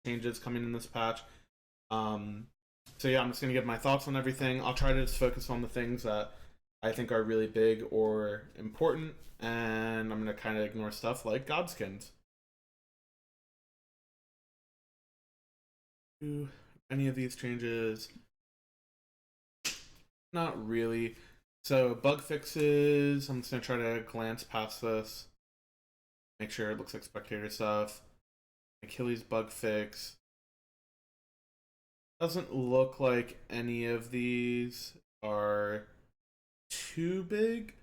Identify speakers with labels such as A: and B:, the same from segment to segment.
A: changes coming in this patch. So yeah, I'm just gonna give my thoughts on everything. I'll try to just focus on the things that I think are really big or important, and I'm gonna kind of ignore stuff like Godskins. Do any of these changes? Not really. So bug fixes, I'm just gonna try to glance past this, make sure it looks like spectator stuff. Achilles bug fix. Doesn't look like any of these are too big.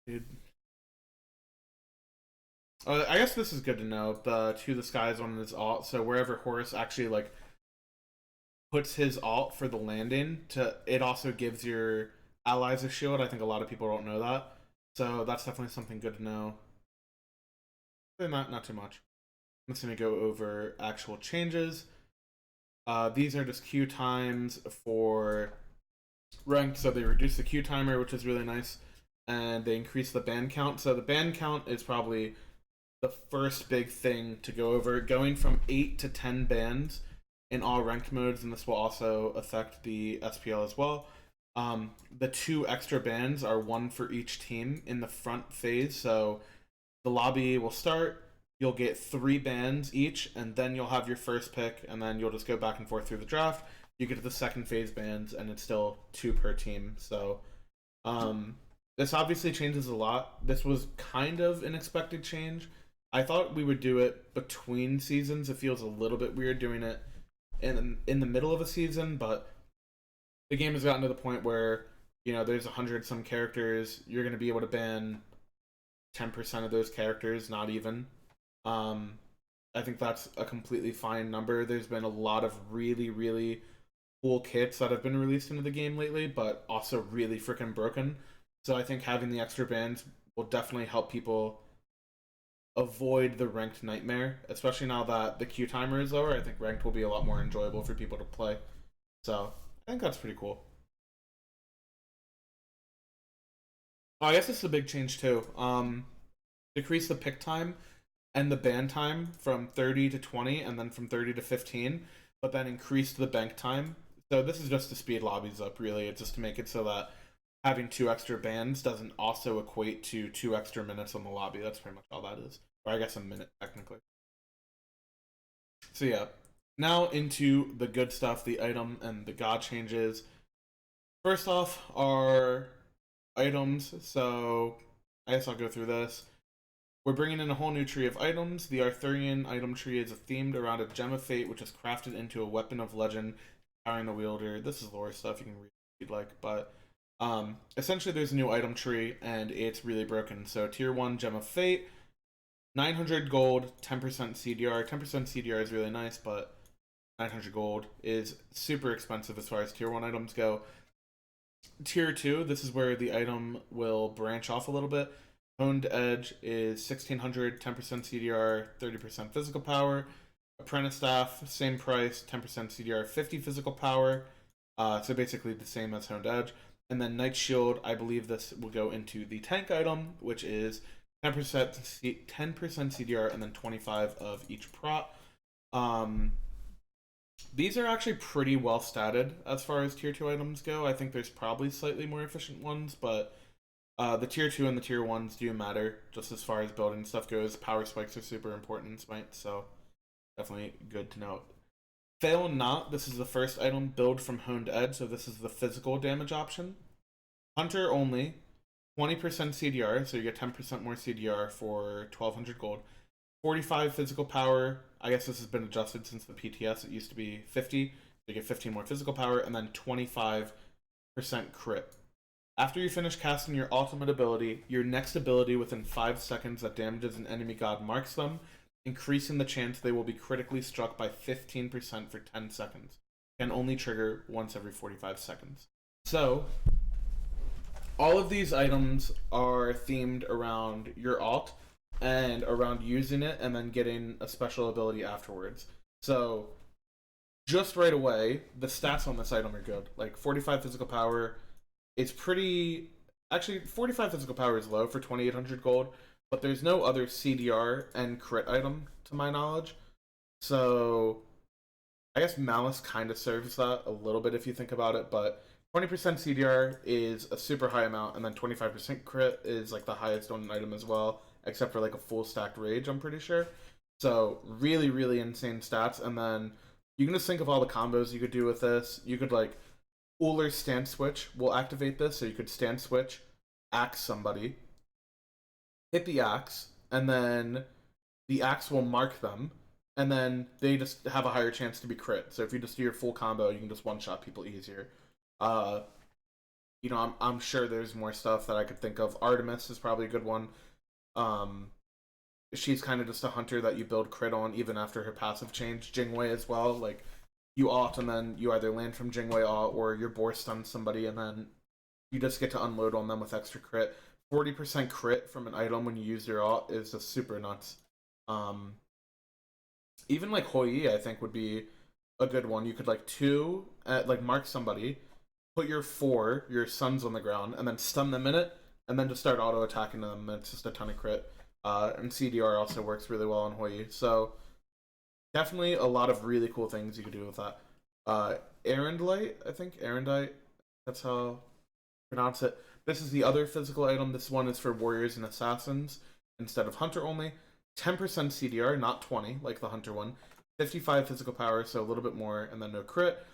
A: Dude. I guess this is good to know. The To the Skies one is alt, so wherever Horus actually like puts his alt for the landing, it also gives your allies a shield. I think a lot of people don't know that, so that's definitely something good to know. But not too much. I'm just gonna go over actual changes. These are just queue times for ranked, so they reduce the queue timer, which is really nice, and they increase the ban count. So the ban count is probably the first big thing to go over, going from 8 to 10 bans in all ranked modes, and this will also affect the SPL as well. The 2 extra bans are 1 for each team in the front phase, so the lobby will start, you'll get 3 bans each, and then you'll have your first pick, and then you'll just go back and forth through the draft. You get to the second phase bans, and it's still 2 per team, so this obviously changes a lot. This was kind of an expected change. I thought we would do it between seasons. It feels a little bit weird doing it in the middle of a season, but the game has gotten to the point where there's 100 some characters. You're going to be able to ban 10% of those characters, not even. I think that's a completely fine number. There's been a lot of really, really cool kits that have been released into the game lately, but also really freaking broken. So I think having the extra bans will definitely help people avoid the ranked nightmare, especially now that the queue timer is lower. I think ranked will be a lot more enjoyable for people to play. So I think that's pretty cool. Oh, I guess this is a big change too. Decrease the pick time and the ban time from 30 to 20 and then from 30 to 15, but then increase the bank time. So this is just to speed lobbies up, really. It's just to make it so that having 2 extra bans doesn't also equate to 2 extra minutes on the lobby. That's pretty much all that is. Or I guess a minute, technically. So yeah, now into the good stuff, the item and the god changes. First off are items, so I guess I'll go through this. We're bringing in a whole new tree of items. The Arthurian item tree is themed around a gem of fate, which is crafted into a weapon of legend, powering the wielder. This is lore stuff, you can read if you'd like, but essentially there's a new item tree, and it's really broken. So tier 1 gem of fate, 900 gold, 10% CDR. 10% CDR is really nice, but 900 gold is super expensive as far as tier 1 items go. Tier 2, this is where the item will branch off a little bit. Honed Edge is 1600, 10% CDR, 30% physical power. Apprentice Staff, same price, 10% CDR, 50 physical power. So basically the same as Honed Edge. And then Knight Shield, I believe this will go into the tank item, which is 10% CDR and then 25 of each prot. These are actually pretty well statted as far as tier 2 items go. I think there's probably slightly more efficient ones, but the tier 2 and the tier 1s do matter just as far as building stuff goes. Power spikes are super important in Smite, so definitely good to know. Fail Not, this is the first item build from Honed Edge, so this is the physical damage option. Hunter only, 20% CDR, so you get 10% more CDR for 1200 gold. 45 physical power, I guess this has been adjusted since the PTS, it used to be 50, so you get 15 more physical power, and then 25% crit. After you finish casting your ultimate ability, your next ability within 5 seconds that damages an enemy god marks them, increasing the chance they will be critically struck by 15% for 10 seconds. Can only trigger once every 45 seconds. So, all of these items are themed around your alt and around using it and then getting a special ability afterwards. So, just right away, the stats on this item are good. Like 45 physical power is pretty. Actually, 45 physical power is low for 2800 gold, but there's no other CDR and crit item to my knowledge. So I guess Malice kind of serves that a little bit if you think about it, but 20% CDR is a super high amount, and then 25% crit is like the highest on an item as well, except for like a full stacked rage, I'm pretty sure. So really, really insane stats, and then you can just think of all the combos you could do with this. You could like Uller stand switch will activate this, so you could stand switch, axe somebody, hit the axe, and then the axe will mark them, and then they just have a higher chance to be crit. So if you just do your full combo, you can just one shot people easier. Uh, I'm sure there's more stuff that I could think of. Artemis is probably a good one. Um, she's kind of just a hunter that you build crit on even after her passive change. Jingwei as well. Like you ult and then you either land from Jingwei ult or your boar stuns somebody and then you just get to unload on them with extra crit. 40% crit from an item when you use your ult is just super nuts. Um, Even like Hoi, I think would be a good one. You could like mark somebody, put your sons on the ground, and then stun them in it, and then just start auto attacking them. It's just a ton of crit. And CDR also works really well on Hoi. So definitely a lot of really cool things you could do with that. Erendite, I think Erendite. That's how I pronounce it. This is the other physical item. This one is for warriors and assassins instead of hunter only. 10% CDR, not 20 like the hunter one. 55 physical power, so a little bit more, and then no crit.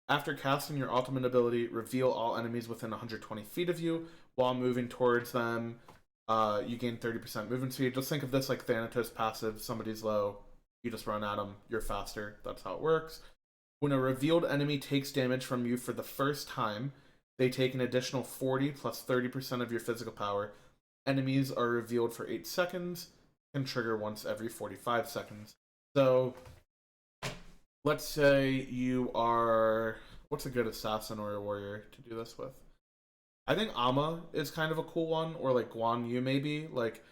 A: After casting your ultimate ability, reveal all enemies within 120 feet of you. While moving towards them, you gain 30% movement speed. Just think of this like Thanatos passive. Somebody's low, you just run at them. You're faster. That's how it works. When a revealed enemy takes damage from you for the first time, they take an additional 40 plus 30% of your physical power. Enemies are revealed for 8 seconds, can trigger once every 45 seconds. So, let's say you are. What's a good assassin or a warrior to do this with? I think Ama is kind of a cool one, or like Guan Yu maybe. Like,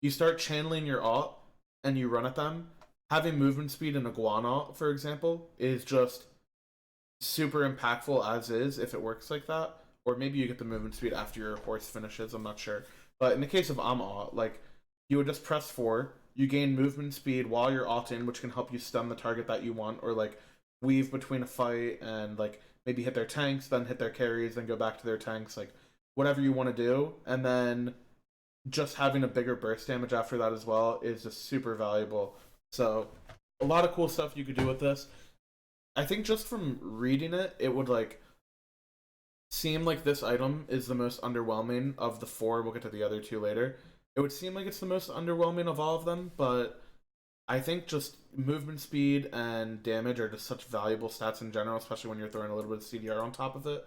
A: you start channeling your ult and you run at them. Having movement speed in a Guan ult, for example, is just super impactful as is if it works like that. Or maybe you get the movement speed after your horse finishes, I'm not sure. But in the case of Ama, like, you would just press 4, you gain movement speed while you're ulting, which can help you stun the target that you want, or like weave between a fight and like maybe hit their tanks, then hit their carries, then go back to their tanks, like whatever you want to do. And then just having a bigger burst damage after that as well is just super valuable. So a lot of cool stuff you could do with this. I think just from reading it, it would like seem like this item is the most underwhelming of the four. We'll get to the other two later. It would seem like it's the most underwhelming of all of them, but I think just movement speed and damage are just such valuable stats in general, especially when you're throwing a little bit of CDR on top of it.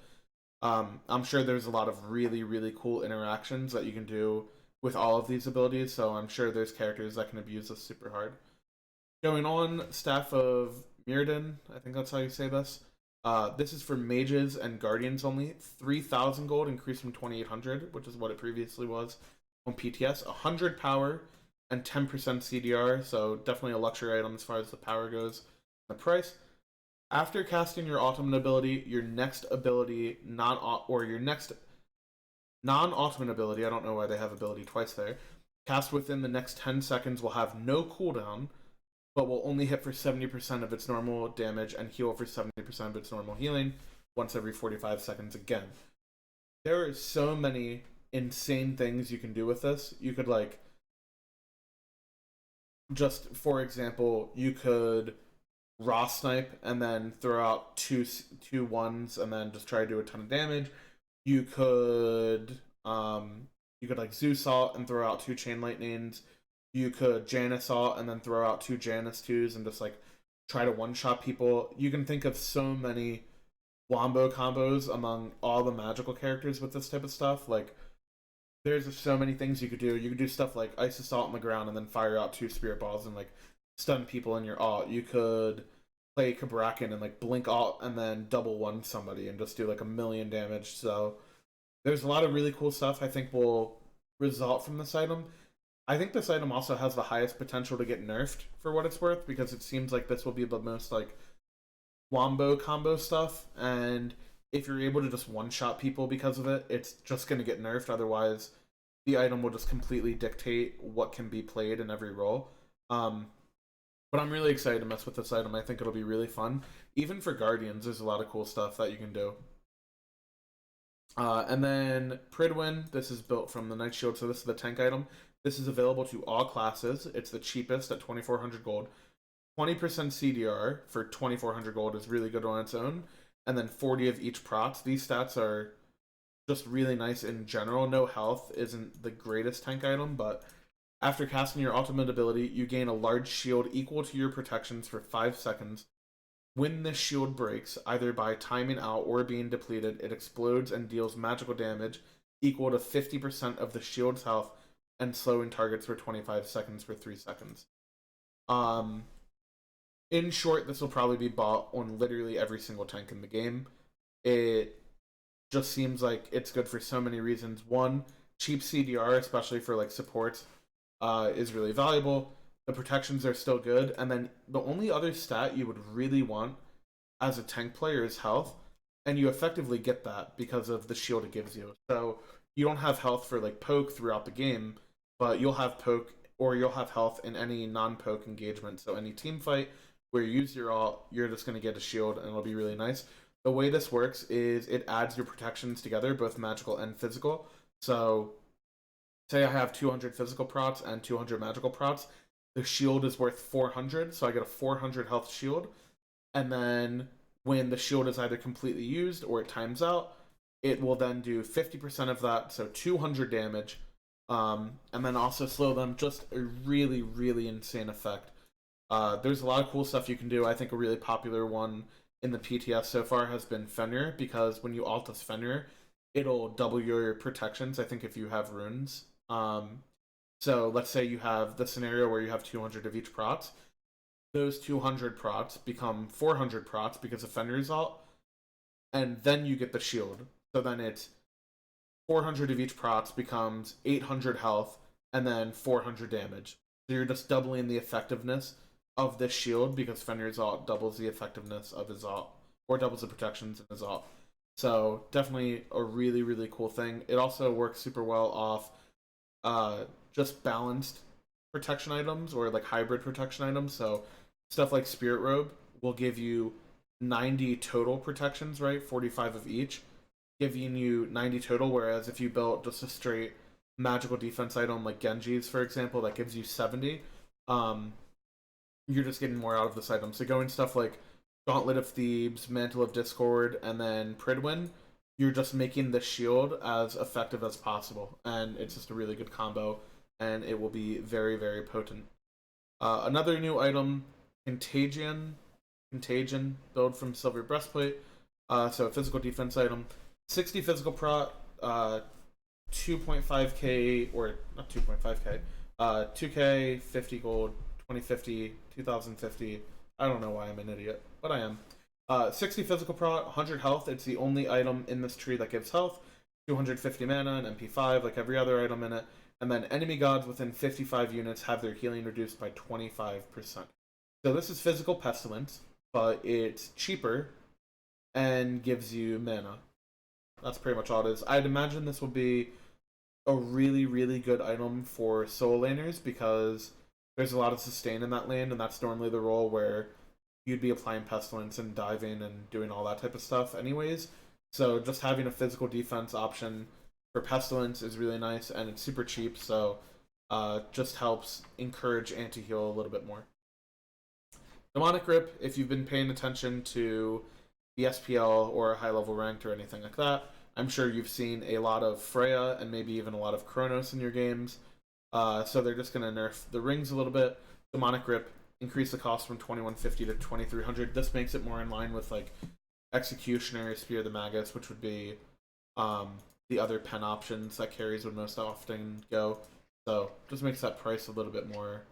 A: I'm sure there's a lot of really, really cool interactions that you can do with all of these abilities, so I'm sure there's characters that can abuse this super hard. Going on, Staff of Mirrodin, I think that's how you say this. This is for mages and guardians only. 3,000 gold increased from 2,800, which is what it previously was on PTS. 100 power and 10% CDR, so definitely a luxury item as far as the power goes. The price. After casting your ultimate ability, your next ability, your next non-ultimate ability, I don't know why they have ability twice there, cast within the next 10 seconds will have no cooldown, but will only hit for 70% of its normal damage and heal for 70% of its normal healing once every 45 seconds again. There are so many insane things you can do with this. You could like just for example, you could raw snipe and then throw out two ones and then just try to do a ton of damage. You could like Zeus ult and throw out two chain lightnings. You could Janus ult and then throw out two Janus twos and just like try to one shot people. You can think of so many wombo combos among all the magical characters with this type of stuff. Like there's just so many things you could do. You could do stuff like ice assault on the ground and then fire out two spirit balls and like stun people in your ult. You could play Kabrakan and like blink ult and then double one somebody and just do like a million damage. So there's a lot of really cool stuff I think will result from this item. I think this item also has the highest potential to get nerfed for what it's worth because it seems like this will be the most like wombo combo stuff, and if you're able to just one shot people because of it, it's just going to get nerfed. Otherwise, the item will just completely dictate what can be played in every role. But I'm really excited to mess with this item. I think it'll be really fun. Even for Guardians, there's a lot of cool stuff that you can do. And then Pridwin, this is built from the Knight Shield, so this is the tank item. This is available to all classes. It's the cheapest at 2,400 gold. 20% CDR for 2,400 gold is really good on its own. And then 40 of each prot. These stats are just really nice in general. No health isn't the greatest tank item, but after casting your ultimate ability, you gain a large shield equal to your protections for 5 seconds. When this shield breaks, either by timing out or being depleted, it explodes and deals magical damage equal to 50% of the shield's health and slowing targets for 25 seconds for 3 seconds. In short, this will probably be bought on literally every single tank in the game. It just seems like it's good for so many reasons. One, cheap CDR, especially for like supports, is really valuable. The protections are still good, and then the only other stat you would really want as a tank player is health, and you effectively get that because of the shield it gives you. So you don't have health for like poke throughout the game, but you'll have poke or you'll have health in any non-poke engagement. So any team fight where you use your ult, you're just going to get a shield, and it'll be really nice. The way this works is it adds your protections together, both magical and physical. So say I have 200 physical prots and 200 magical prots. The shield is worth 400, so I get a 400 health shield. And then when the shield is either completely used or it times out, it will then do 50% of that, so 200 damage. And then also slow them, just a really, really insane effect. There's a lot of cool stuff you can do. I think a really popular one in the PTS so far has been Fenrir, because when you ult as Fenrir, it'll double your protections, I think, if you have runes. So let's say you have the scenario where you have 200 of each prot. Those 200 prots become 400 prots because of Fenrir's ult, and then you get the shield. So then it's 400 of each prots becomes 800 health, and then 400 damage. So you're just doubling the effectiveness of this shield because Fenrir's ult doubles the effectiveness of his ult, or doubles the protections in his ult. So definitely a really, really cool thing. It also works super well off just balanced protection items or like hybrid protection items. So stuff like Spirit Robe will give you 90 total protections, right? 45 of each, giving you 90 total. Whereas if you built just a straight magical defense item like Genji's, for example, that gives you 70, you're just getting more out of this item. So going stuff like Gauntlet of Thebes, Mantle of Discord, and then Pridwin, you're just making the shield as effective as possible. And it's just a really good combo, and it will be very, very potent. Another new item, Contagion, build from Silver Breastplate. So a physical defense item, 60 physical prot, 2.5k, or not 2.5k, 2k, 50 gold, 2050, 2050. I don't know why I'm an idiot, but I am. 60 physical prot, 100 health. It's the only item in this tree that gives health. 250 mana and MP5, like every other item in it. And then enemy gods within 55 units have their healing reduced by 25%. So this is physical pestilence, but it's cheaper and gives you mana. That's pretty much all it is. I'd imagine this will be a really, really good item for soul laners because there's a lot of sustain in that lane, and that's normally the role where you'd be applying pestilence and diving and doing all that type of stuff anyways. So just having a physical defense option for pestilence is really nice, and it's super cheap, so just helps encourage anti-heal a little bit more. Demonic Grip, if you've been paying attention to the SPL or high level ranked or anything like that, I'm sure you've seen a lot of Freya and maybe even a lot of Chronos in your games. So they're just going to nerf the rings a little bit. Demonic Grip, increase the cost from 2150 to 2300. This makes it more in line with like Executioner, Spear of the Magus, which would be the other pen options that carries would most often go. So just makes that price a little bit more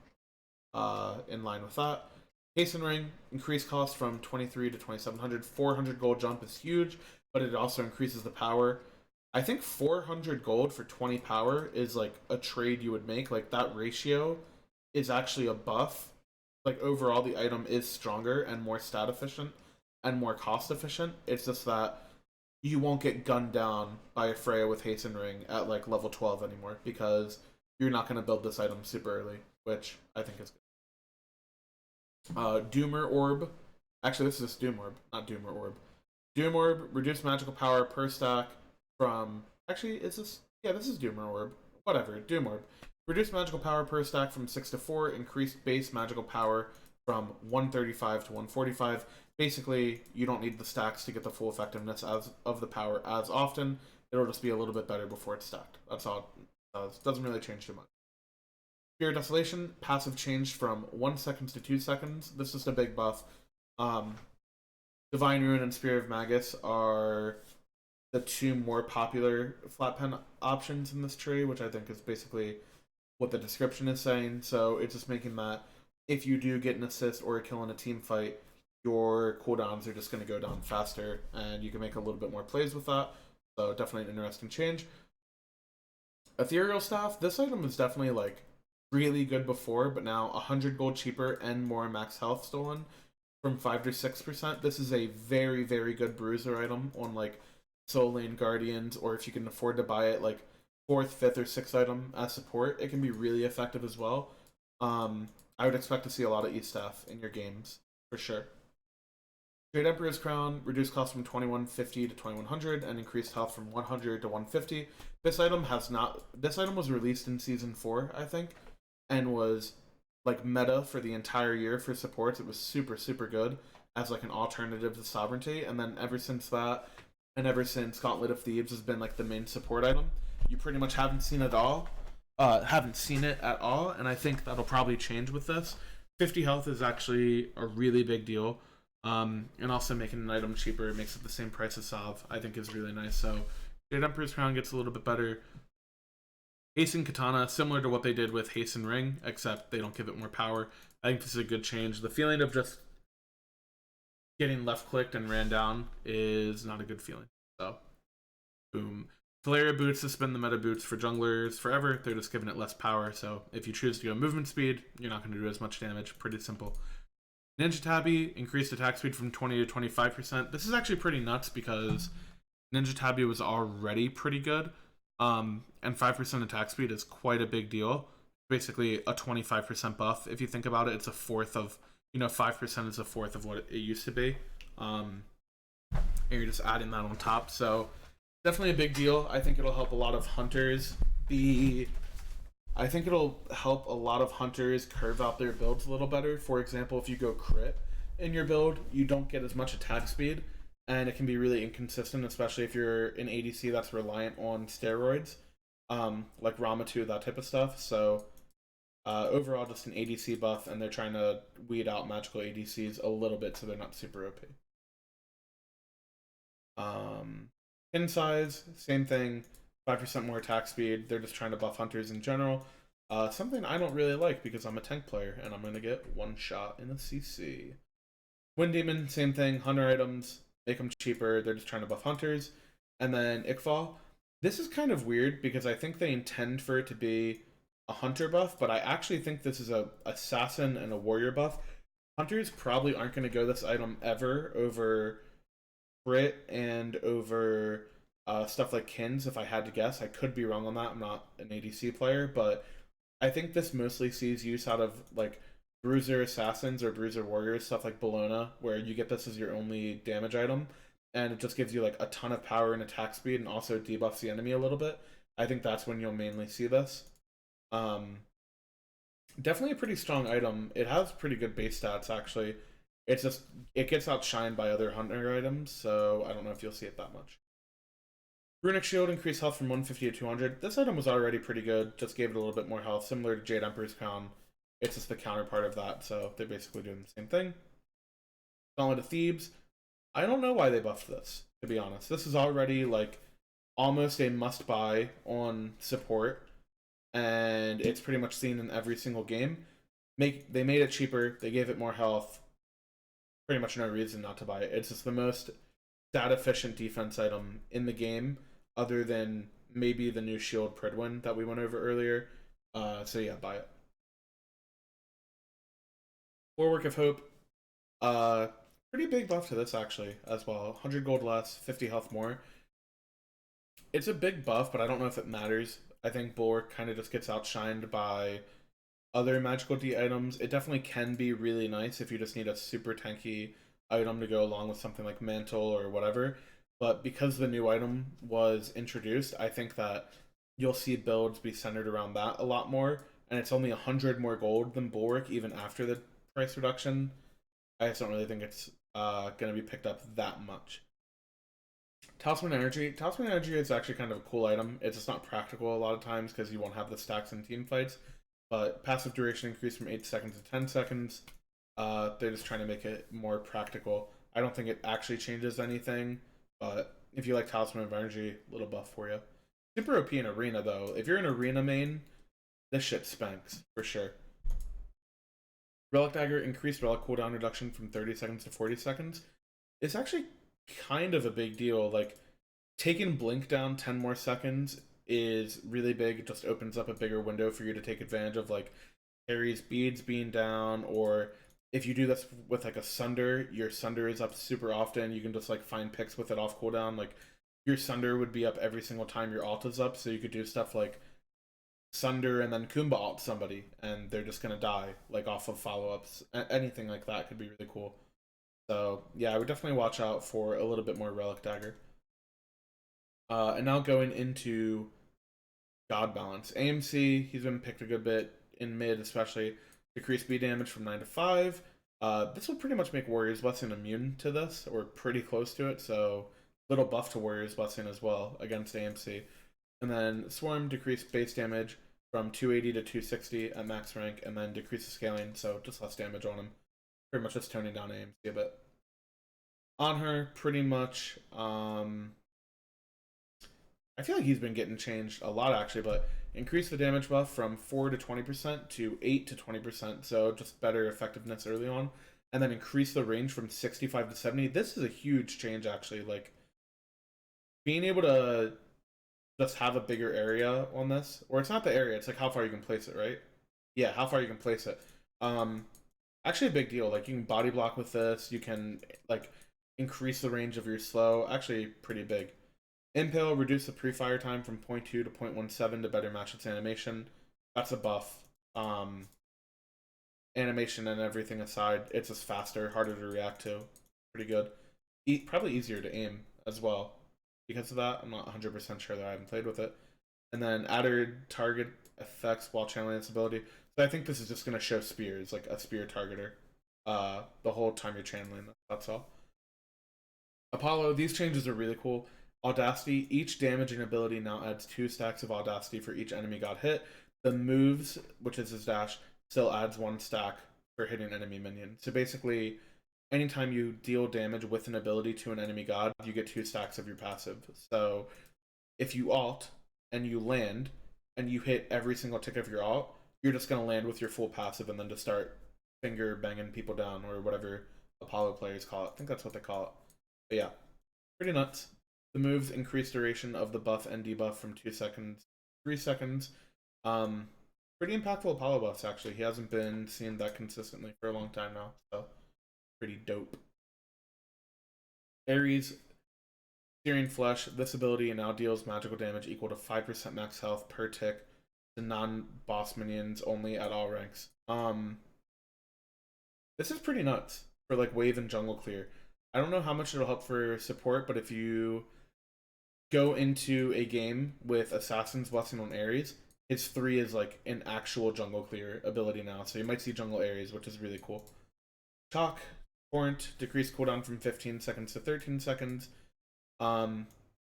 A: in line with that. Hasten Ring, increased cost from 23 to 2700. 400 gold jump is huge, but it also increases the power. I think 400 gold for 20 power is like a trade you would make. Like that ratio is actually a buff. Like overall, the item is stronger and more stat efficient and more cost efficient. It's just that you won't get gunned down by a Freya with Hasten Ring at like level 12 anymore because you're not going to build this item super early, which I think is good. Doomer Orb. Actually, this is just Doom Orb, not Doomer Orb. Doom Orb, reduced magical power per stack from. Actually, is this? Yeah, this is Doomer Orb. Whatever, Doom Orb. Reduced magical power per stack from 6 to 4. Increased base magical power from 135 to 145. Basically, you don't need the stacks to get the full effectiveness of the power as often. It'll just be a little bit better before it's stacked. That's all it does. Doesn't really change too much. Pure Desolation, passive changed from 1 second to 2 seconds. This is a big buff. Um, Divine Ruin and Spear of Magus are the two more popular flat pen options in this tree, which I think is basically what the description is saying. So it's just making that if you do get an assist or a kill in a team fight, your cooldowns are just going to go down faster, and you can make a little bit more plays with that. So definitely an interesting change. Ethereal Staff, this item was definitely like really good before, but now 100 gold cheaper and more max health stolen from 5 to 6%. This is a very, very good bruiser item on like Soul Lane Guardians, or if you can afford to buy it like 4th, 5th, or 6th item as support, it can be really effective as well. I would expect to see a lot of E-Staff in your games, for sure. Great Emperor's Crown, reduced cost from 2150 to 2100, and increased health from 100 to 150. This item has not. This item was released in Season 4, I think, and was like meta for the entire year for supports. It was super, super good as like an alternative to Sovereignty, and then ever since that, and ever since Gauntlet of Thieves has been like the main support item, you pretty much haven't seen it all. Haven't seen it at all, and I think that'll probably change with this. 50 health is actually a really big deal. And also making an item cheaper makes it the same price as Salve, I think is really nice. So Jade Emperor's Crown gets a little bit better. Hasten Katana, similar to what they did with Hasten Ring, except they don't give it more power. I think this is a good change. The feeling of just getting left clicked and ran down is not a good feeling. So, boom. Valeria boots suspend the meta boots for junglers forever. They're just giving it less power. So if you choose to go movement speed, you're not going to do as much damage. Pretty simple. Ninja Tabby increased attack speed from 20 to 25%. This is actually pretty nuts because Ninja Tabby was already pretty good. And 5% attack speed is quite a big deal. Basically a 25% buff. If you think about it, it's a fourth of, 5% is a fourth of what it used to be. And you're just adding that on top. So definitely a big deal. I think it'll help a lot of hunters curve out their builds a little better. For example, if you go crit in your build, you don't get as much attack speed, and it can be really inconsistent, especially if you're an ADC that's reliant on steroids, like Ramatu, that type of stuff. So overall, just an ADC buff, and they're trying to weed out magical ADCs a little bit so they're not super OP. Pin size, same thing. 5% more attack speed. They're just trying to buff hunters in general. Something I don't really like because I'm a tank player and I'm going to get one shot in a CC. Wind Demon, same thing. Hunter items, make them cheaper. They're just trying to buff hunters. And then Iqbal. This is kind of weird because I think they intend for it to be a hunter buff, but I actually think this is a assassin and a warrior buff. Hunters probably aren't going to go this item ever over crit and over stuff like Kins, if I had to guess. I could be wrong on that. I'm not an ADC player, but I think this mostly sees use out of like bruiser assassins or bruiser warriors, stuff like Bologna, where you get this as your only damage item, and it just gives you like a ton of power and attack speed, and also debuffs the enemy a little bit. I think that's when you'll mainly see this. Definitely a pretty strong item. It has pretty good base stats, actually. It's just, it gets outshined by other hunter items, so I don't know if you'll see it that much. Runic Shield increased health from 150 to 200. This item was already pretty good, just gave it a little bit more health, similar to Jade Emperor's Crown. It's just the counterpart of that, so they're basically doing the same thing. Gauntlet of Thebes. I don't know why they buffed this, to be honest. This is already like almost a must-buy on support, and it's pretty much seen in every single game. They made it cheaper, they gave it more health. Pretty much no reason not to buy it. It's just the most stat-efficient defense item in the game, other than maybe the new Shield Pridwin that we went over earlier. So yeah, buy it. Warwick of Hope. Pretty big buff to this actually as well. 100 gold less, 50 health more. It's a big buff, but I don't know if it matters. I think Bulwark kind of just gets outshined by other magical D items, it definitely can be really nice if you just need a super tanky item to go along with something like Mantle or whatever. But because the new item was introduced, I think that you'll see builds be centered around that a lot more. And it's only 100 more gold than Bulwark, even after the price reduction. I just don't really think it's going to be picked up that much. Talisman Energy. Talisman Energy is actually kind of a cool item. It's just not practical a lot of times because you won't have the stacks in team fights. But passive duration increase from 8 seconds to 10 seconds. They're just trying to make it more practical. I don't think it actually changes anything, but if you like Talisman of Energy, little buff for you. Super OP in Arena, though. If you're an Arena main, this shit spanks, for sure. Relic Dagger, increased relic cooldown reduction from 30 seconds to 40 seconds. It's actually kind of a big deal. Like, taking Blink down 10 more seconds is really big. It just opens up a bigger window for you to take advantage of, like, Harry's beads being down, or if you do this with, like, a Sunder, your Sunder is up super often. You can just, like, find picks with it off cooldown. Like, your Sunder would be up every single time your alt is up, so you could do stuff like Sunder and then Kumba alt somebody, and they're just gonna die, like, off of follow-ups. Anything like that could be really cool. So, yeah, I would definitely watch out for a little bit more Relic Dagger. And now going into God Balance. AMC, he's been picked a good bit in mid, especially. Decrease speed damage from 9 to 5. This will pretty much make Warrior's Blessing immune to this, or pretty close to it, so little buff to Warrior's Blessing as well against AMC. And then Swarm, decrease base damage from 280 to 260 at max rank, and then decrease the scaling, so just less damage on him. Pretty much just toning down AMC a bit. On her, pretty much, I feel like he's been getting changed a lot actually, but increase the damage buff from 4 to 20% to 8 to 20%, so just better effectiveness early on. And then increase the range from 65 to 70. This is a huge change actually. Like, being able to just have a bigger area on this, or it's not the area, it's like how far you can place it, right? Yeah, how far you can place it. Actually a big deal. Like, you can body block with this, you can, like, increase the range of your slow. Actually pretty big. Impale, reduce the pre-fire time from 0.2 to 0.17 to better match its animation. That's a buff. Animation and everything aside, it's just faster, harder to react to. Pretty good. Probably easier to aim as well. Because of that, I'm not 100% sure that I haven't played with it. And then added target effects while channeling its ability. So I think this is just going to show spears, like a spear targeter, the whole time you're channeling. That's all. Apollo, these changes are really cool. Audacity, each damaging ability now adds 2 stacks of Audacity for each enemy god hit. The moves, which is his dash, still adds 1 stack for hitting enemy minion. So basically, anytime you deal damage with an ability to an enemy god, you get 2 stacks of your passive. So if you alt and you land and you hit every single tick of your alt, you're just going to land with your full passive and then to start finger banging people down, or whatever Apollo players call it. I think that's what they call it. But yeah, pretty nuts. The moves increase duration of the buff and debuff from 2 seconds to 3 seconds. Pretty impactful Apollo buffs, actually. He hasn't been seen that consistently for a long time now, so pretty dope. Ares, Searing Flesh. This ability now deals magical damage equal to 5% max health per tick to non-boss minions only at all ranks. This is pretty nuts for, like, wave and jungle clear. I don't know how much it'll help for support, but if you go into a game with Assassin's Blessing on Ares, his 3 is like an actual jungle clear ability now, so you might see jungle Ares, which is really cool. Chalk, Torrent, decrease cooldown from 15 seconds to 13 seconds.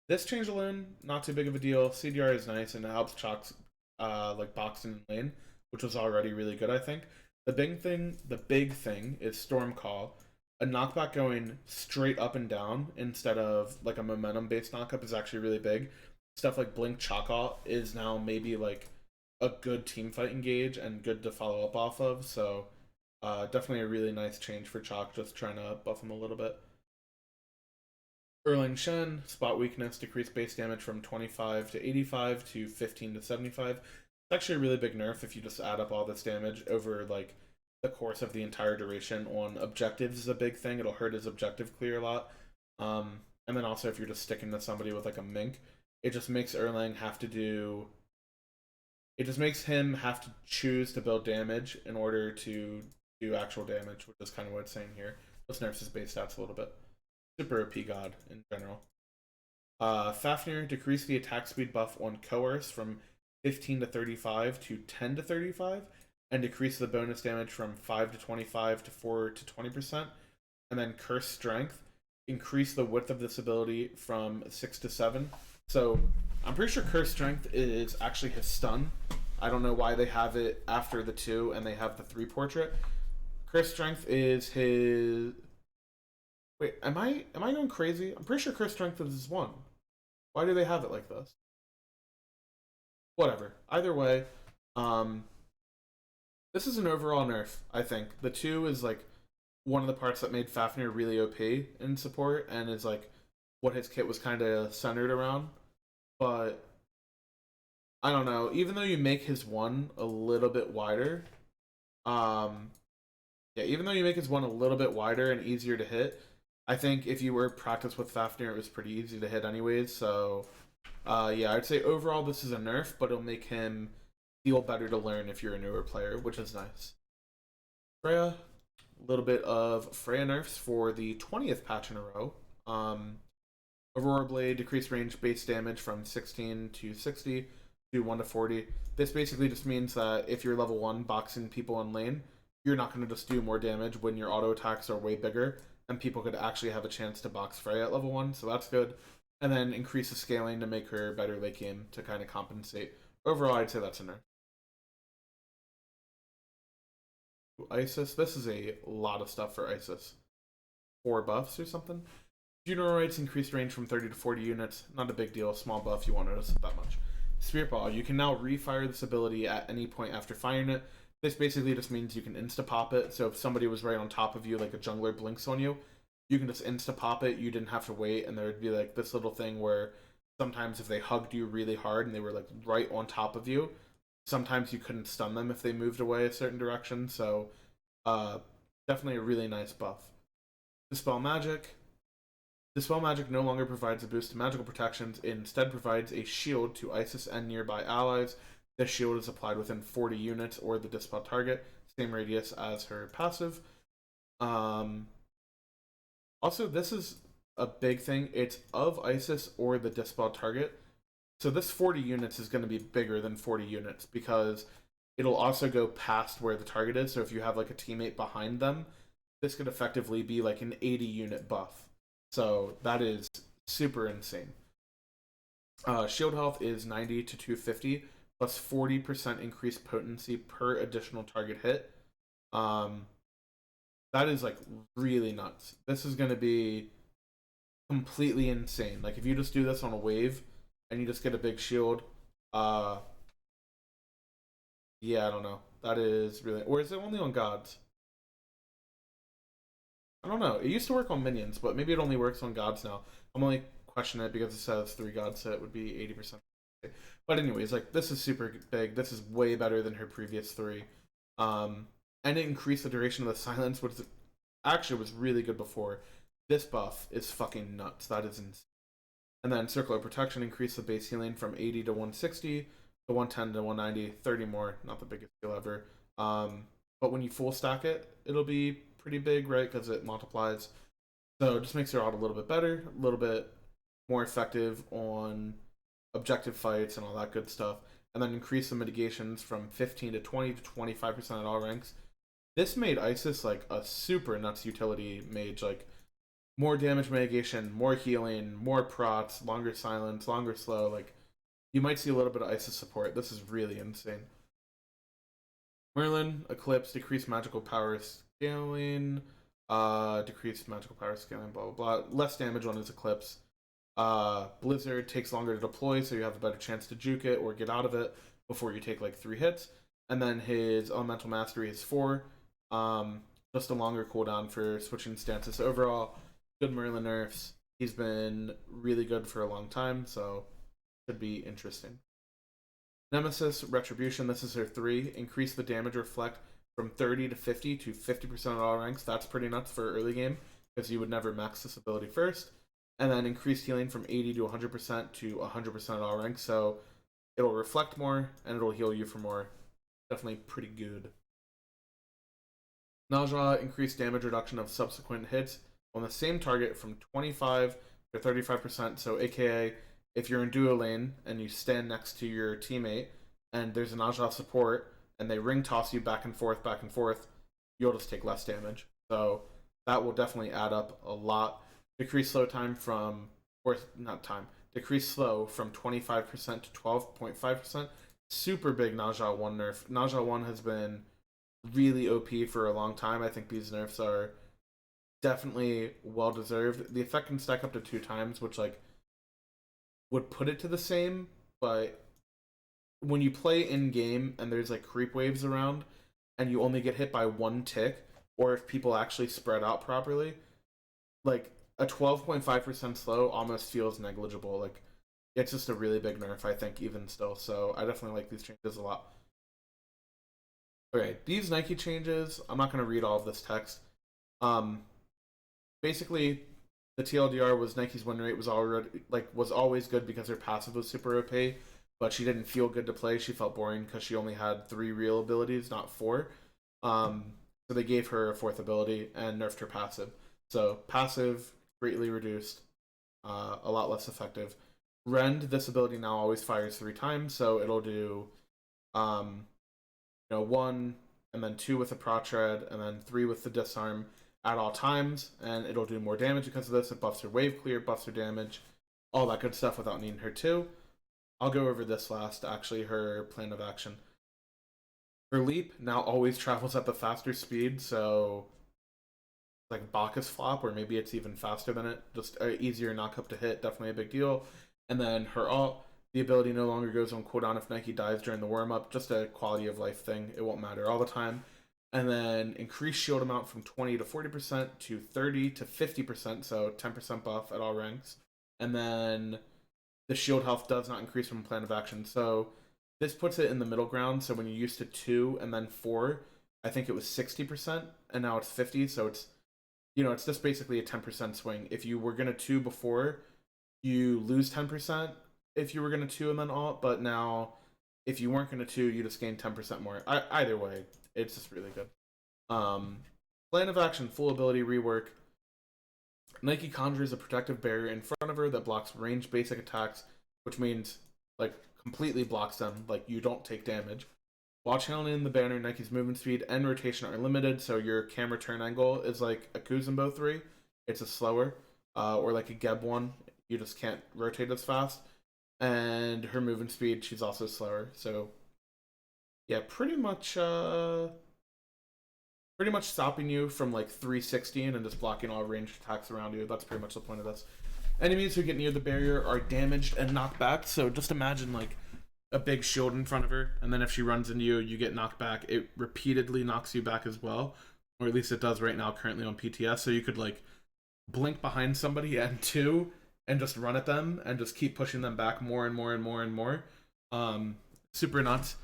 A: This change alone, not too big of a deal. CDR is nice, and it helps Chalk's like boxing and lane, which was already really good, I think. The big thing is Storm Call. A knockback going straight up and down instead of like a momentum based knockup is actually really big. Stuff like Blink Chaka is now maybe like a good team fight engage and good to follow up off of. So definitely a really nice change for Chalk, just trying to buff him a little bit. Erling Shen, spot weakness, decrease base damage from 25 to 85 to 15 to 75. It's actually a really big nerf if you just add up all this damage over like the course of the entire duration. On objectives is a big thing. It'll hurt his objective clear a lot. And then also if you're just sticking to somebody with like a mink, it just makes Erlang have to do It just makes him have to choose to build damage in order to do actual damage, which is kind of what it's saying here. Let's nerf his base stats a little bit. Super OP god in general. Fafnir, decrease the attack speed buff on Coerce from 15 to 35 to 10 to 35, and decrease the bonus damage from 5 to 25 to 4 to 20%. And then Curse Strength, increase the width of this ability from 6 to 7. So I'm pretty sure Curse Strength is actually his stun. I don't know why they have it after the 2 and they have the 3 portrait. Curse Strength is his... Wait, am I going crazy? I'm pretty sure Curse Strength is his 1. Why do they have it like this? Whatever. Either way, this is an overall nerf, I think. The 2 is like one of the parts that made Fafnir really OP in support and is like what his kit was kind of centered around. But I don't know. Even though you make his 1 a little bit wider, even though you make his 1 a little bit wider and easier to hit, I think if you were practice with Fafnir, it was pretty easy to hit anyways. So, yeah, I'd say overall this is a nerf, but it'll make him feel better to learn if you're a newer player, which is nice. Freya, a little bit of Freya nerfs for the 20th patch in a row. Aurora Blade, decreased range base damage from 16 to 60 to 1 to 40. This basically just means that if you're level 1 boxing people in lane, you're not going to just do more damage when your auto attacks are way bigger, and people could actually have a chance to box Freya at level 1, so that's good. And then increase the scaling to make her better late game to kind of compensate. Overall, I'd say that's a nerf. Isis, this is a lot of stuff for Isis. 4 buffs or something. Funeraloids increased range from 30 to 40 units. Not a big deal, small buff, you won't notice it that much. Spirit Ball, you can now refire this ability at any point after firing it. This basically just means you can insta-pop it, so if somebody was right on top of you, like a jungler blinks on you, you can just insta-pop it, you didn't have to wait, and there would be like this little thing where sometimes if they hugged you really hard and they were like right on top of you, sometimes you couldn't stun them if they moved away a certain direction, so definitely a really nice buff. Dispel Magic. Dispel Magic no longer provides a boost to magical protections, it instead provides a shield to Isis and nearby allies. This shield is applied within 40 units or the Dispel target, same radius as her passive. Also, this is a big thing, it's of Isis or the Dispel target. So this 40 units is going to be bigger than 40 units because it'll also go past where the target is. So if you have like a teammate behind them, this could effectively be like an 80 unit buff. So that is super insane. Shield health is 90 to 250 plus 40% increased potency per additional target hit. That is like really nuts. This is going to be completely insane. Like if you just do this on a wave and you just get a big shield, yeah, I don't know. That is really, or is it only on gods? I don't know. It used to work on minions, but maybe it only works on gods now. I'm only questioning it because it says 3 gods, so it would be 80%. But anyways, like this is super big. This is way better than her previous 3. And it increased the duration of the silence, which actually was really good before. This buff is fucking nuts. That is insane. And then Circle of Protection increased the base healing from 80 to 160 to 110 to 190, 30 more. Not the biggest deal ever. But when you full stack it, it'll be pretty big, right? Because it multiplies. So it just makes your ult a little bit better, a little bit more effective on objective fights and all that good stuff. And then increase the mitigations from 15 to 20 to 25% at all ranks. This made Isis like a super nuts utility mage. Like more damage mitigation, more healing, more prots, longer silence, longer slow. Like you might see a little bit of Isis support. This is really insane. Merlin, Eclipse, decreased magical power scaling, decreased magical power scaling, blah blah blah. Less damage on his Eclipse. Blizzard takes longer to deploy, so you have a better chance to juke it or get out of it before you take like 3 hits. And then his Elemental Mastery is 4. Just a longer cooldown for switching stances. Overall, good Merlin nerfs. He's been really good for a long time, so should be interesting. Nemesis, Retribution, this is her 3. Increase the damage reflect from 30 to 50 to 50% at all ranks. That's pretty nuts for early game, because you would never max this ability first. And then increased healing from 80 to 100% to 100% at all ranks. So It'll reflect more, and it'll heal you for more. Definitely pretty good. Nausea, increased damage reduction of subsequent hits on the same target from 25 to 35%. So, aka, if you're in duo lane and you stand next to your teammate and there's a Nausea support and they ring toss you back and forth, you'll just take less damage. So, that will definitely add up a lot. Decrease slow time from, or not time, decrease slow from 25% to 12.5%. Super big Nausea 1 nerf. Nausea 1 has been really OP for a long time. I think these nerfs are definitely well deserved. The effect can stack up to 2 times, which like would put it to the same, but when you play in game and there's like creep waves around and you only get hit by 1 tick, or if people actually spread out properly, like a 12.5% slow almost feels negligible. Like it's just a really big nerf, I think, even still. So I definitely like these changes a lot. Okay, these Nike changes, I'm not going to read all of this text. Um, Basically, the TLDR was Nike's win rate was always good because her passive was super OP, but she didn't feel good to play. She felt boring because she only had 3 real abilities, not 4. So they gave her a 4th ability and nerfed her passive. So passive greatly reduced, a lot less effective. Rend, this ability now always fires 3 times, so it'll do um, 1 and then 2 with the Prot Shred and then 3 with the Disarm at all times, and it'll do more damage because of this. It buffs her wave clear, buffs her damage, all that good stuff without needing her to. I'll go over this last, actually, her plan of action. Her leap now always travels at the faster speed, so like Bacchus flop, or maybe it's even faster than it. Just easier knock up to hit, definitely a big deal. And then her ult, the ability no longer goes on cooldown if Nike dies during the warm up. Just a quality of life thing. It won't matter all the time. And then increase shield amount from 20 to 40% to 30 to 50%, so 10% buff at all ranks. And then the shield health does not increase from plan of action. So this puts it in the middle ground. So when you're used to 2 and then 4, I think it was 60%, and now it's 50. So it's just basically a 10% swing. If you were gonna 2 before, you lose 10% if you were gonna 2 and then alt, but now if you weren't gonna 2, you just gain 10% more. Either way, it's just really good. Plan of action, full ability rework. Nike conjures a protective barrier in front of her that blocks ranged basic attacks, which means like completely blocks them, like you don't take damage. While channeling the banner, Nike's movement speed and rotation are limited, so your camera turn angle is like a Kuzumbo 3. It's a slower, or like a Geb 1. You just can't rotate as fast. And her movement speed, she's also slower. So, yeah, pretty much stopping you from like 316 and just blocking all ranged attacks around you. That's pretty much the point of this. Enemies who get near the barrier are damaged and knocked back. So just imagine like a big shield in front of her, and then if she runs into you, you get knocked back. It repeatedly knocks you back as well, or at least it does right now currently on PTS. So you could like blink behind somebody and 2 and just run at them and just keep pushing them back more and more and more and more. Super nuts.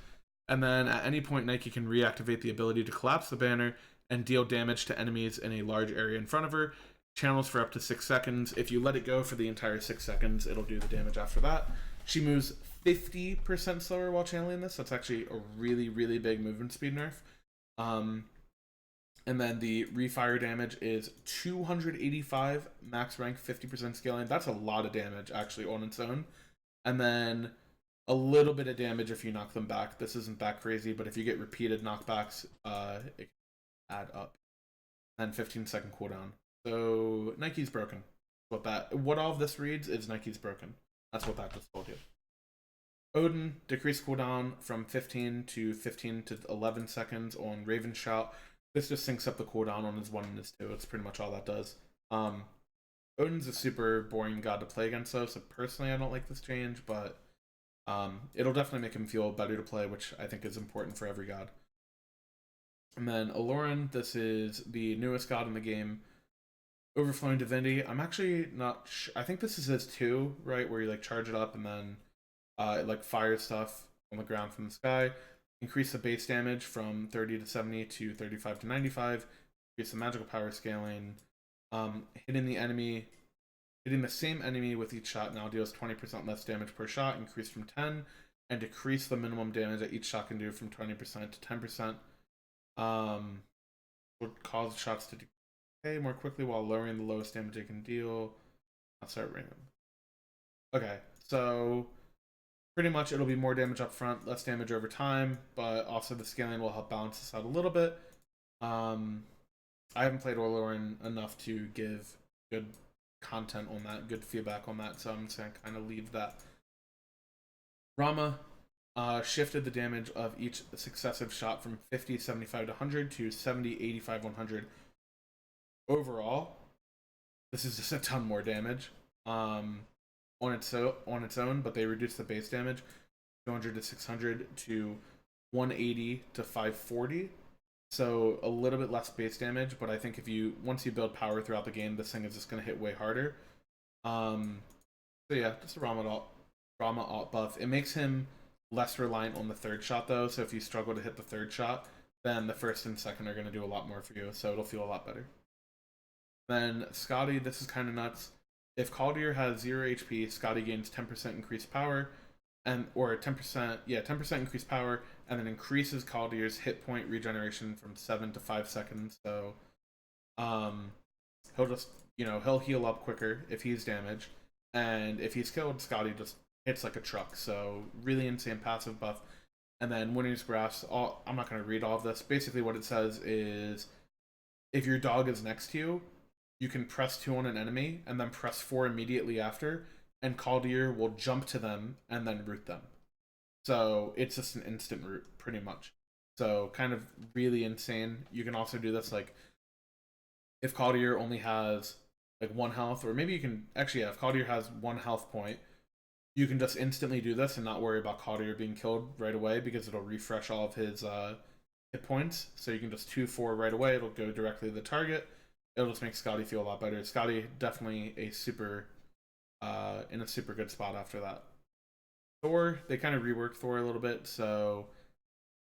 A: And then at any point, Nike can reactivate the ability to collapse the banner and deal damage to enemies in a large area in front of her. Channels for up to 6 seconds. If you let it go for the entire 6 seconds, it'll do the damage after that. She moves 50% slower while channeling this. That's actually a really, really big movement speed nerf. And then the refire damage is 285, max rank, 50% scaling. That's a lot of damage, actually, on its own. And then a little bit of damage if you knock them back. This isn't that crazy, but if you get repeated knockbacks, it can add up. And 15-second cooldown. So Nike's broken. What all of this reads is Nike's broken. That's what that just told you. Odin, decreased cooldown from 15 to 11 seconds on Raven Shout. This just syncs up the cooldown on his 1 and his 2. It's pretty much all that does. Odin's a super boring god to play against, though, so personally I don't like this change, but it'll definitely make him feel better to play, which I think is important for every god. And then Aloran, this is the newest god in the game. Overflowing Divinity. I'm actually not sure. I think this is his 2, right? Where you like charge it up and then it like fires stuff on the ground from the sky. Increase the base damage from 30 to 70 to 35 to 95. Increase the magical power scaling. Hitting the same enemy with each shot now deals 20% less damage per shot. Increased from 10 and decrease the minimum damage that each shot can do from 20% to 10%. Would cause shots to decay more quickly while lowering the lowest damage it can deal. I'll start random. Okay, so pretty much it'll be more damage up front, less damage over time, but also the scaling will help balance this out a little bit. I haven't played Olorin enough to give good content on that, good feedback on that, so I'm just gonna kind of leave that. Rama shifted the damage of each successive shot from 50, 75 to 100 to 70, 85, 100. Overall, this is just a ton more damage on its own, but they reduced the base damage 200 to 600 to 180 to 540. So a little bit less base damage, but I think once you build power throughout the game, this thing is just going to hit way harder. So yeah, just a Rama alt buff. It makes him less reliant on the third shot though, so if you struggle to hit the third shot, then the first and second are going to do a lot more for you, so it'll feel a lot better. Then Scotty, this is kind of nuts. If Caldier has 0 HP, Scotty gains 10% increased power, or 10% increased power, and then increases Caldier's hit point regeneration from 7 to 5 seconds. So he'll just, he'll heal up quicker if he's damaged, and if he's killed, Scotty just hits like a truck. So really insane passive buff. And then Winter's Grasp, I'm not going to read all of this. Basically what it says is if your dog is next to you, you can press 2 on an enemy and then press 4 immediately after, and Caldier will jump to them and then root them. So it's just an instant root, pretty much. So kind of really insane. You can also do this like if Caldier only has like 1 health, or maybe you can actually, if Caldier has 1 health point, you can just instantly do this and not worry about Caldier being killed right away because it'll refresh all of his hit points. So you can just 2-4 right away. It'll go directly to the target. It'll just make Scotty feel a lot better. Scotty definitely in a super good spot after that. Thor, they kind of reworked Thor a little bit, so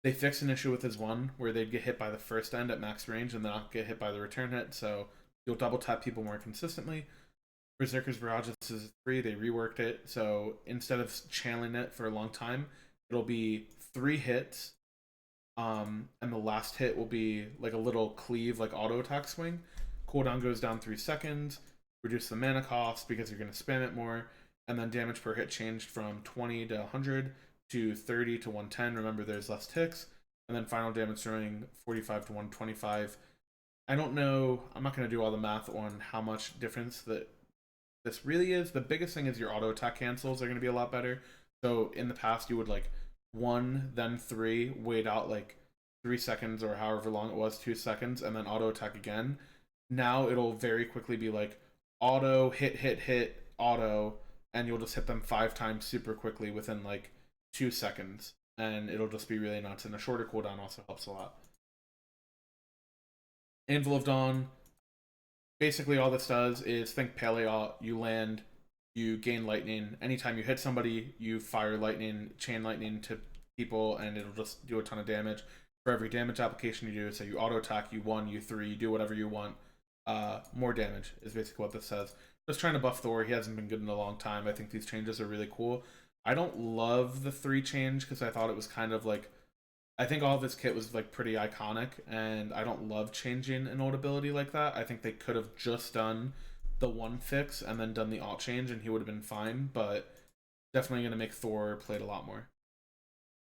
A: they fixed an issue with his 1 where they'd get hit by the first end at max range and then not get hit by the return hit, so you'll double tap people more consistently. Berserker's Barrage, this is 3, they reworked it, so instead of channeling it for a long time, it'll be 3 hits, and the last hit will be like a little cleave, like auto attack swing. Cooldown goes down 3 seconds, reduce the mana cost because you're going to spam it more, and then damage per hit changed from 20 to 100 to 30 to 110. Remember, there's less ticks. And then final damage throwing 45 to 125. I don't know, I'm not going to do all the math on how much difference that this really is. The biggest thing is your auto attack cancels are going to be a lot better. So in the past, you would like 1, then 3, wait out like 3 seconds or however long it was, 2 seconds, and then auto attack again. Now it'll very quickly be like auto, hit, auto, and you'll just hit them 5 times super quickly within like 2 seconds. And it'll just be really nuts. And a shorter cooldown also helps a lot. Anvil of Dawn. Basically all this does is think Paleo, you land, you gain lightning. Anytime you hit somebody, you fire lightning, chain lightning to people, and it'll just do a ton of damage. For every damage application you do, so you auto attack, you 1, you 3, you do whatever you want. More damage is basically what this says. Just trying to buff Thor. He hasn't been good in a long time. I think these changes are really cool. I don't love the 3 change because I thought it was kind of like, I think all of his kit was like pretty iconic, and I don't love changing an old ability like that. I think they could have just done the 1 fix and then done the alt change and he would have been fine, but definitely going to make Thor played a lot more.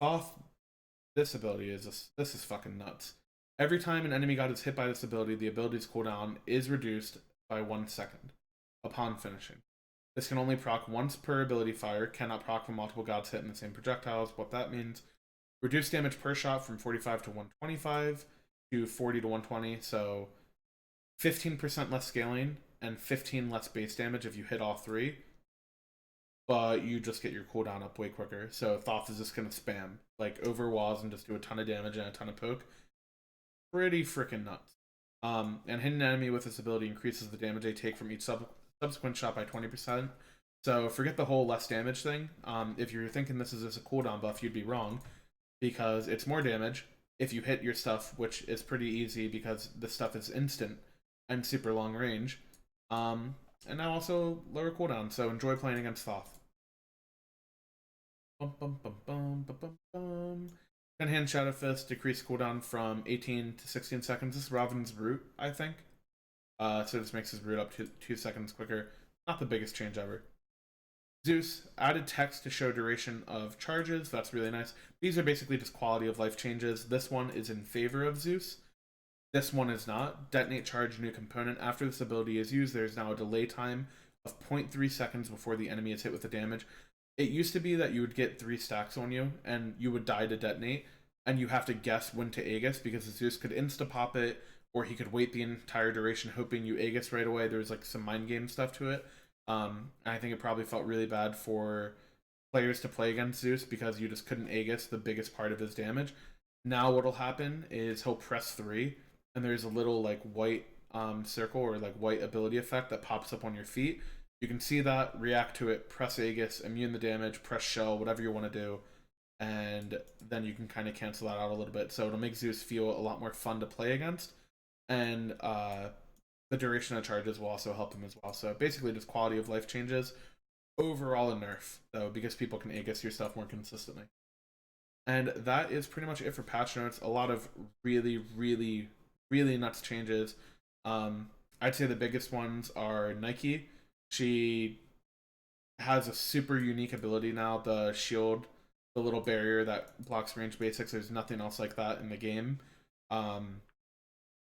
A: Off, this ability is this is fucking nuts. Every time an enemy god is hit by this ability, the ability's cooldown is reduced by 1 second upon finishing. This can only proc once per ability fire, cannot proc when multiple gods hit in the same projectiles. What that means, reduce damage per shot from 45 to 125 to 40 to 120, so 15% less scaling and 15 less base damage if you hit all 3, but you just get your cooldown up way quicker. So Thoth is just going to spam like over walls and just do a ton of damage and a ton of poke. Pretty freaking nuts. And hitting an enemy with this ability increases the damage they take from each subsequent shot by 20%. So forget the whole less damage thing. If you're thinking this is just a cooldown buff, you'd be wrong, because it's more damage if you hit your stuff, which is pretty easy because this stuff is instant and super long range. And now also lower cooldown, so enjoy playing against Thoth. Bum, bum, bum, bum, bum, bum, bum. 10 hand Shadow Fist, decrease cooldown from 18 to 16 seconds. This is Robin's root, I think. So this makes his root up to 2 seconds quicker. Not the biggest change ever. Zeus, added text to show duration of charges. That's really nice. These are basically just quality of life changes. This one is in favor of Zeus. This one is not. Detonate charge new component. After this ability is used, there is now a delay time of 0.3 seconds before the enemy is hit with the damage. It used to be that you would get 3 stacks on you and you would die to detonate, and you have to guess when to Aegis because Zeus could insta pop it, or he could wait the entire duration hoping you Aegis right away. There was like some mind game stuff to it. I think it probably felt really bad for players to play against Zeus because you just couldn't Aegis the biggest part of his damage. Now what'll happen is he'll press 3, and there's a little like white circle or like white ability effect that pops up on your feet. You can see that, react to it, press Aegis, immune the damage, press shell, whatever you want to do, and then you can kind of cancel that out a little bit. So it'll make Zeus feel a lot more fun to play against, and the duration of charges will also help him as well. So basically just quality of life changes. Overall a nerf, though, because people can Aegis your stuff more consistently. And that is pretty much it for patch notes. A lot of really, really, really nuts changes. I'd say the biggest ones are Nike. She has a super unique ability now, the shield, the little barrier that blocks range basics. There's nothing else like that in the game. So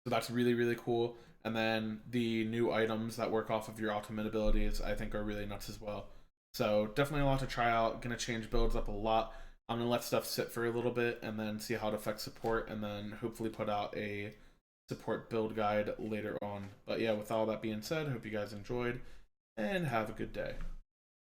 A: that's really, really cool. And then the new items that work off of your ultimate abilities, I think, are really nuts as well. So definitely a lot to try out. Gonna change builds up a lot. I'm gonna let stuff sit for a little bit and then see how it affects support, and then hopefully put out a support build guide later on. But yeah, with all that being said, I hope you guys enjoyed and have a good day.